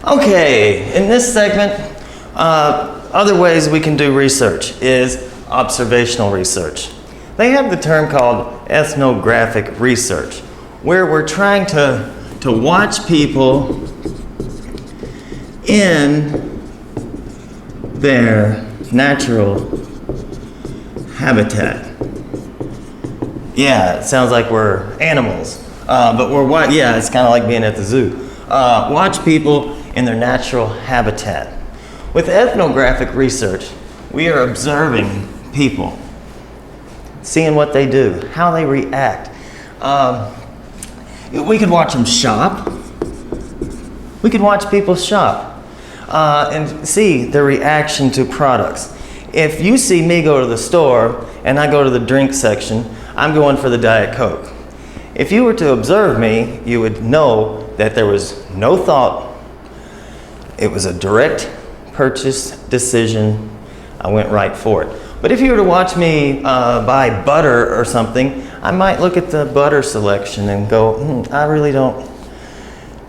Okay, in this segment, other ways we can do research is observational research. They have the term called ethnographic research, where we're trying to watch people in their natural habitat. Yeah, it sounds like we're animals, but we're what? Yeah, it's kind of like being at the zoo. Watch people in their natural habitat. With ethnographic research, we are observing people, seeing what they do, how they react. We could watch them shop. We could watch people shop and see their reaction to products. If you see me go to the store and I go to the drink section, I'm going for the Diet Coke. If you were to observe me, you would know that there was no thought. It was a direct purchase decision. I went right for it. But if you were to watch me buy butter or something, I might look at the butter selection and go, I really don't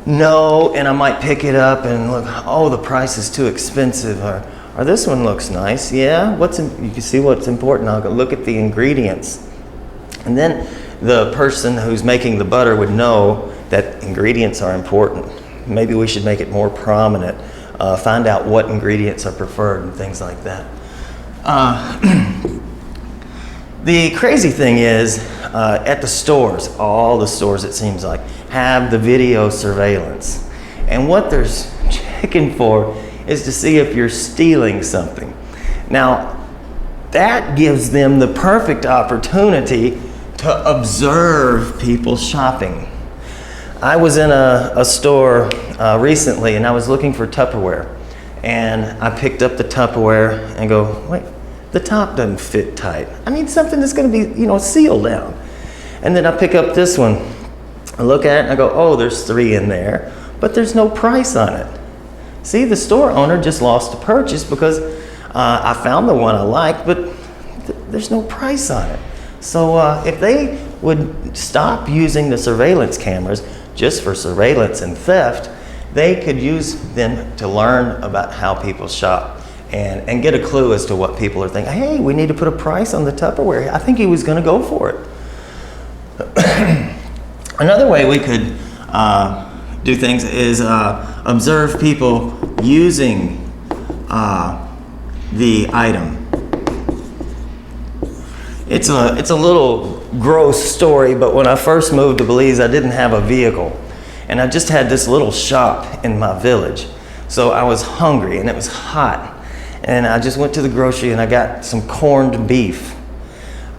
know, and I might pick it up and look, oh, the price is too expensive, or this one looks nice. Yeah, you can see what's important. I'll go look at the ingredients. And then the person who's making the butter would know that ingredients are important. Maybe we should make it more prominent, find out what ingredients are preferred and things like that. The crazy thing is, at the stores, all the stores it seems like, have the video surveillance. And what they're checking for is to see if you're stealing something. Now, that gives them the perfect opportunity to observe people shopping. I was in a store recently and I was looking for Tupperware. And I picked up the Tupperware and go, wait, the top doesn't fit tight. I need something that's gonna be, sealed down. And then I pick up this one, I look at it and I go, oh, there's 3 in there, but there's no price on it. See, the store owner just lost a purchase because I found the one I liked, but there's no price on it. So if they would stop using the surveillance cameras just for surveillance and theft, they could use them to learn about how people shop and get a clue as to what people are thinking. Hey, we need to put a price on the Tupperware. I think he was going to go for it. Another way we could do things is observe people using the item. It's a little gross story, but when I first moved to Belize, I didn't have a vehicle. And I just had this little shop in my village. So I was hungry and it was hot. And I just went to the grocery and I got some corned beef.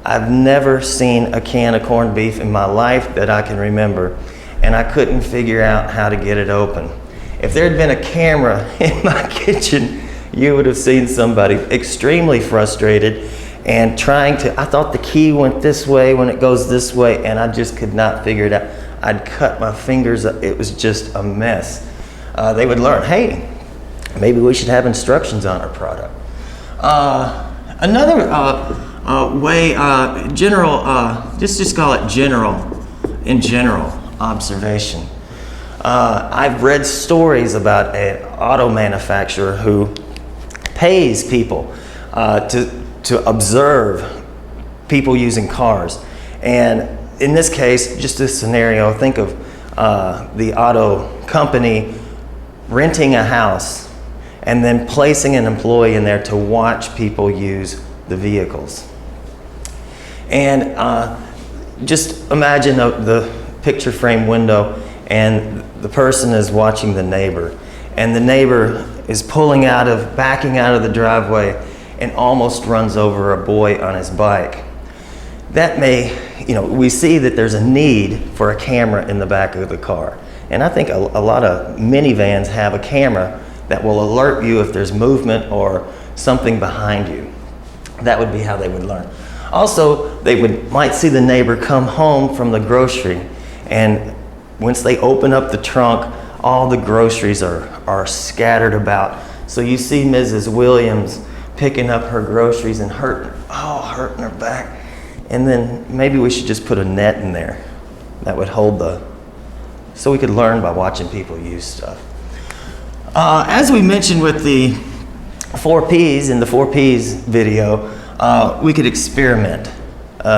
I've never seen a can of corned beef in my life that I can remember. And I couldn't figure out how to get it open. If there had been a camera in my kitchen, you would have seen somebody extremely frustrated and I thought the key went this way when it goes this way, and I just could not figure it out. I'd cut my fingers up. It was just a mess. They would learn, hey, maybe we should have instructions on our product. Another way, just call it general observation. I've read stories about an auto manufacturer who pays people to observe people using cars. And in this case, just this scenario, think of the auto company renting a house and then placing an employee in there to watch people use the vehicles. And just imagine the picture frame window and the person is watching the neighbor. And the neighbor is backing out of the driveway and almost runs over a boy on his bike. That we see that there's a need for a camera in the back of the car. And I think a lot of minivans have a camera that will alert you if there's movement or something behind you. That would be how they would learn. Also, might see the neighbor come home from the grocery, and once they open up the trunk, all the groceries are scattered about. So you see Mrs. Williams picking up her groceries and hurting her back. And then maybe we should just put a net in there that would hold so we could learn by watching people use stuff. As we mentioned with the 4 Ps in the 4 Ps video, we could experiment,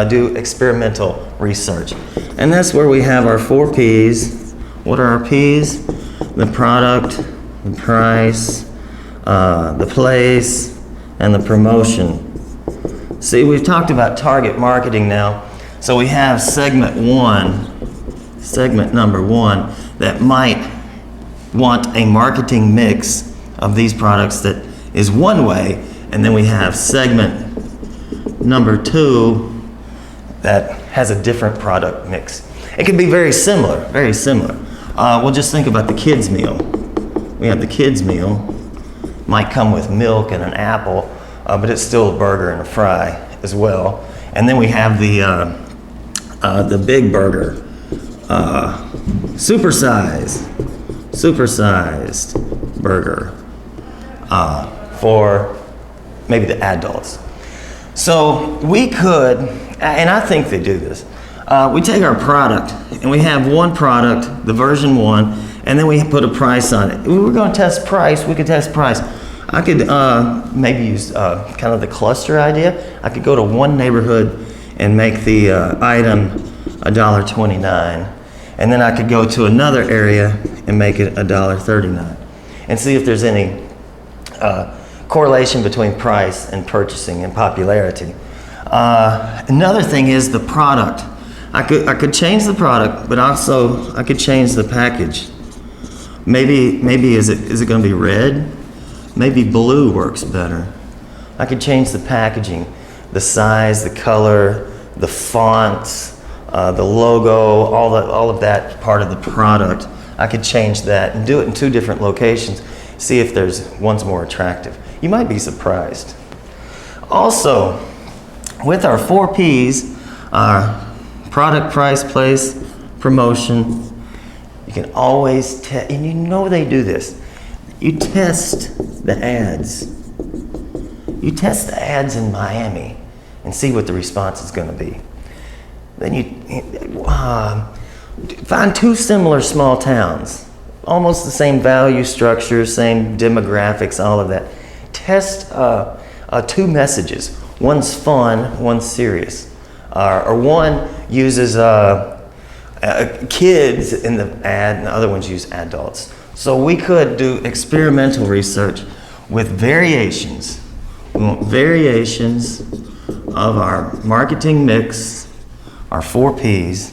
do experimental research. And that's where we have our 4 Ps. What are our Ps? The product, the price, the place, and the promotion. See, we've talked about target marketing now. So we have segment number 1, that might want a marketing mix of these products that is one way, and then we have segment number 2 that has a different product mix. It can be very similar, very similar. We'll just think about the kids' meal. We have the kids' meal, might come with milk and an apple, but it's still a burger and a fry as well. And then we have the big burger, supersized burger for maybe the adults. So we could, and I think they do this, we take our product and we have one product, the version 1, and then we put a price on it. If we were going to test price, we could test price. I could maybe use kind of the cluster idea. I could go to one neighborhood and make the item $1.29, and then I could go to another area and make it $1.39, and see if there's any correlation between price and purchasing and popularity. Another thing is the product. I could change the product, but also I could change the package. Maybe is it going to be red? Maybe blue works better. I could change the packaging, the size, the color, the fonts, the logo, all of that part of the product. I could change that and do it in 2 different locations. See if one's more attractive. You might be surprised. Also, with our 4 Ps, our product, price, place, promotion, you can always test, and you know they do this. You test the ads. You test the ads in Miami and see what the response is going to be. Then you find 2 similar small towns, almost the same value structure, same demographics, all of that. Test 2 messages. One's fun, one's serious. Or one uses kids in the ad, and the other ones use adults. So we could do experimental research with variations. We want variations of our marketing mix, our 4 Ps,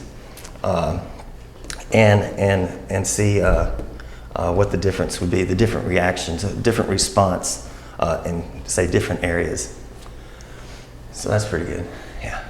and see what the difference would be, the different reactions, different response in, say, different areas. So that's pretty good, yeah.